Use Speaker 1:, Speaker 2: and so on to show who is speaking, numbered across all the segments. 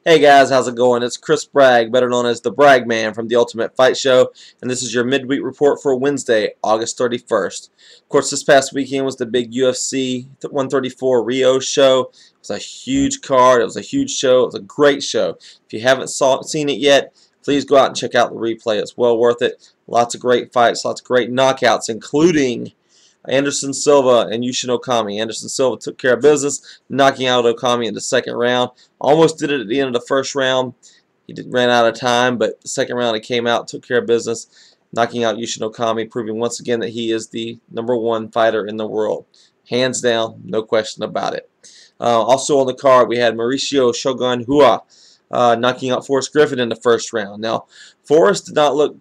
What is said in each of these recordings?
Speaker 1: Hey guys, how's it going? It's Chris Bragg, better known as the Bragg Man from The Ultimate Fight Show, and this is your midweek report for Wednesday, August 31st. Of course, this past weekend was the big UFC 134 Rio show. It was a huge card. It was a huge show. It was a great show. If you haven't seen it yet, please go out and check out the replay. It's well worth it. Lots of great fights, lots of great knockouts, including Anderson Silva and Yushin Okami. Anderson Silva took care of business, knocking out Okami in the second round. Almost did it at the end of the first round. He ran out of time, but the second round he came out, took care of business, knocking out Yushin Okami, proving once again that he is the #1 fighter in the world. Hands down, no question about it. Also on the card, we had Mauricio Shogun Rua knocking out Forrest Griffin in the first round. Now, Forrest did not look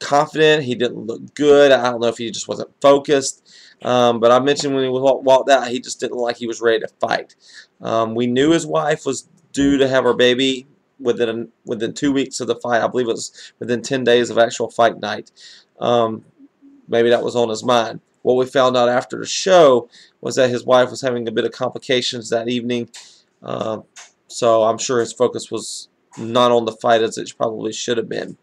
Speaker 1: confident. He didn't look good. I don't know if he just wasn't focused. But I mentioned when he walked out, he just didn't look like he was ready to fight. We knew his wife was due to have her baby within 2 weeks of the fight. I believe it was within 10 days of actual fight night. Maybe that was on his mind. What we found out after the show was that his wife was having a bit of complications that evening. So I'm sure his focus was not on the fight as it probably should have been.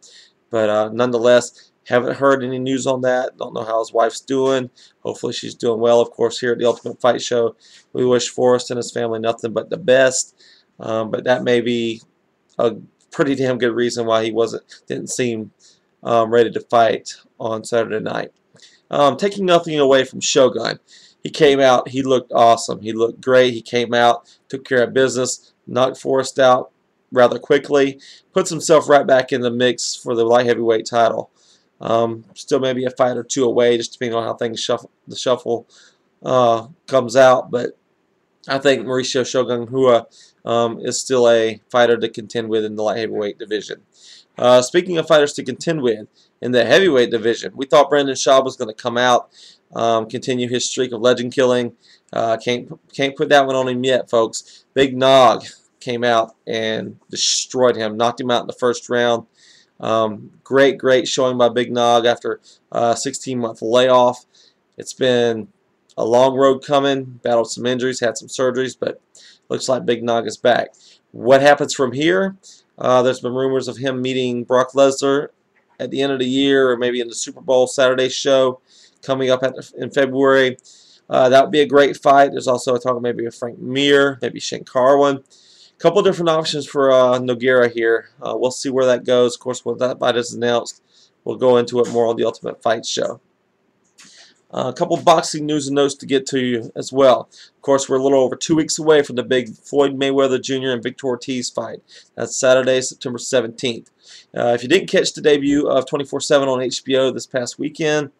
Speaker 1: But nonetheless, haven't heard any news on that. Don't know how his wife's doing. Hopefully she's doing well. Of course, here at the Ultimate Fight Show, we wish Forrest and his family nothing but the best. But that may be a pretty damn good reason why he didn't seem ready to fight on Saturday night. Taking nothing away from Shogun, he came out. He looked awesome. He looked great. He came out, took care of business, knocked Forrest out rather quickly, puts himself right back in the mix for the light heavyweight title. Still maybe a fight or two away, just depending on how the shuffle comes out. But I think Mauricio Shogun Rua is still a fighter to contend with in the light heavyweight division. Speaking of fighters to contend with in the heavyweight division, we thought Brendan Schaub was going to come out, continue his streak of legend killing. Can't put that one on him yet, folks. Big Nog came out and destroyed him, knocked him out in the first round. Great showing by Big Nog after a 16-month layoff. It's been a long road coming, battled some injuries, had some surgeries, but looks like Big Nog is back. What happens from here? There's been rumors of him meeting Brock Lesnar at the end of the year or maybe in the Super Bowl Saturday show coming up in February. That would be a great fight. There's also a talk maybe of Frank Mir, maybe Shane Carwin. Couple different options for Nogueira here. We'll see where that goes. Of course, when that fight is announced, we'll go into it more on the Ultimate Fight Show. A couple boxing news and notes to get to you as well. Of course, we're a little over 2 weeks away from the big Floyd Mayweather Jr. and Victor Ortiz fight. That's Saturday, September 17th. If you didn't catch the debut of 24/7 on HBO this past weekend,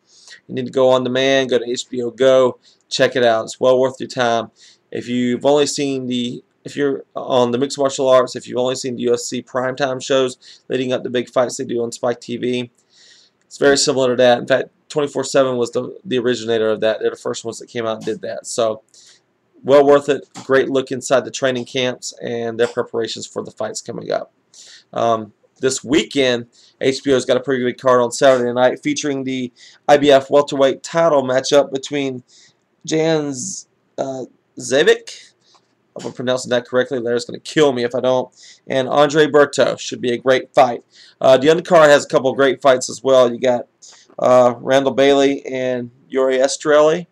Speaker 1: you need to go on demand, go to HBO Go, check it out. It's well worth your time. If you're on the mixed martial arts, if you've only seen the UFC primetime shows leading up to big fights they do on Spike TV, it's very similar to that. In fact, 24/7 was the originator of that. They're the first ones that came out and did that. So, well worth it. Great look inside the training camps and their preparations for the fights coming up. This weekend, HBO's got a pretty big card on Saturday night featuring the IBF welterweight title matchup between Jan Zabic, if I'm pronouncing that correctly. Larry's going to kill me if I don't. And Andre Berto. Should be a great fight. The undercard has a couple of great fights as well. You got Randall Bailey and Yuri Estrelli,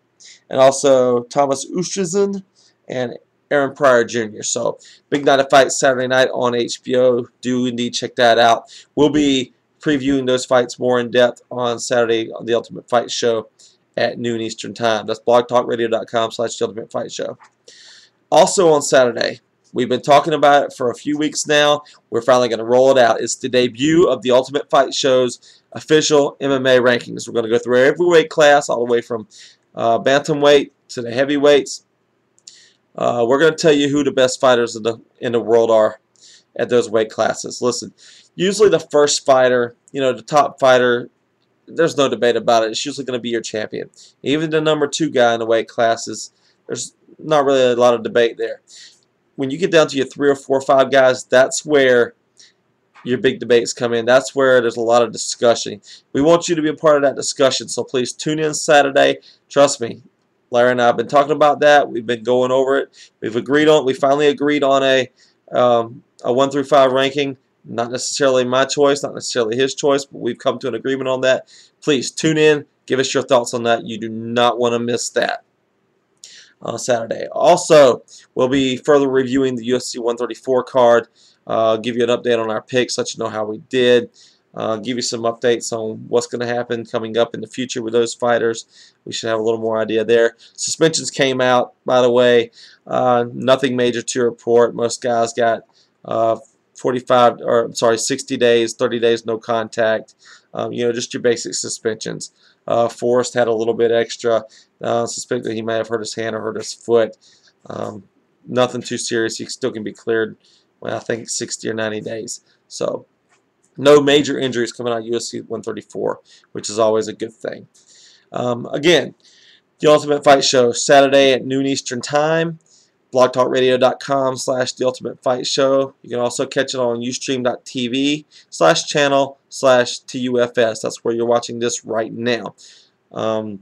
Speaker 1: and also Thomas Ustrzen and Aaron Pryor Jr. So, big night of fights Saturday night on HBO. Do indeed check that out. We'll be previewing those fights more in depth on Saturday on the Ultimate Fight Show at noon Eastern Time. That's blogtalkradio.com/theultimatefightshow. Also on Saturday, we've been talking about it for a few weeks now. We're finally going to roll it out. It's the debut of the Ultimate Fight Show's official MMA rankings. We're going to go through every weight class, all the way from bantamweight to the heavyweights. We're going to tell you who the best fighters in the world are at those weight classes. Listen, usually the first fighter, the top fighter, there's no debate about it. It's usually going to be your champion. Even the #2 guy in the weight classes, there's not really a lot of debate there. When you get down to your 3 or 4 or 5 guys, that's where your big debates come in. That's where there's a lot of discussion. We want you to be a part of that discussion, so please tune in Saturday. Trust me, Larry and I have been talking about that. We've been going over it. We finally agreed on a a 1 through 5 ranking. Not necessarily my choice, not necessarily his choice, but we've come to an agreement on that. Please tune in, give us your thoughts on that. You do not want to miss that on Saturday. Also, we'll be further reviewing the UFC 134 card, give you an update on our picks, let you know how we did, give you some updates on what's going to happen coming up in the future with those fighters. We should have a little more idea there. Suspensions came out, by the way. Nothing major to report. Most guys got 60 days, 30 days no contact. Just your basic suspensions. Forrest had a little bit extra. Suspect that he may have hurt his hand or hurt his foot. Nothing too serious. He still can be cleared. Well, I think 60 or 90 days. So no major injuries coming out of UFC 134, which is always a good thing. Again, The Ultimate Fight Show, Saturday at noon Eastern Time. blogtalkradio.com/The Ultimate Fight Show. You can also catch it on ustream.tv/channel/TUFS. That's where you're watching this right now. Go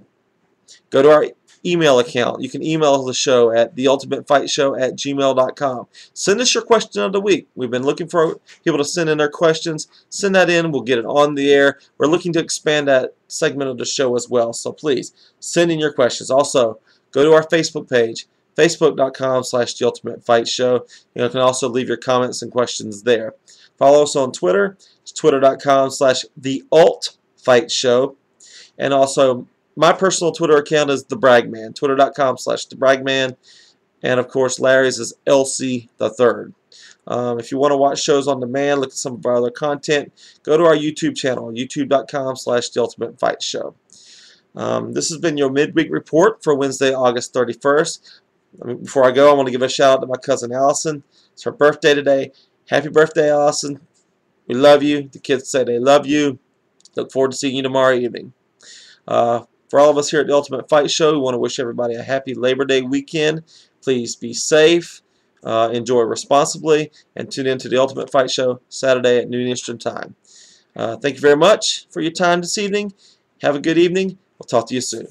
Speaker 1: to our email account. You can email the show at theultimatefightshow@gmail.com. Send us your question of the week. We've been looking for people to send in their questions. Send that in. We'll get it on the air. We're looking to expand that segment of the show as well. So please send in your questions. Also, go to our Facebook page, facebook.com/theultimatefightshow. You can also leave your comments and questions there. Follow us on Twitter. It's twitter.com/theultfightshow. And also, my personal Twitter account is The Bragman, twitter.com/TheBragman. And of course, Larry's is LC3rd. If you want to watch shows on demand, look at some of our other content, go to our YouTube channel, youtube.com/TheUltimateFightShow. This has been your midweek report for Wednesday, August 31st. Before I go, I want to give a shout out to my cousin Allison. It's her birthday today. Happy birthday, Allison. We love you. The kids say they love you. Look forward to seeing you tomorrow evening. For all of us here at The Ultimate Fight Show, we want to wish everybody a happy Labor Day weekend. Please be safe, enjoy responsibly, and tune in to The Ultimate Fight Show Saturday at noon Eastern Time. Thank you very much for your time this evening. Have a good evening. We'll talk to you soon.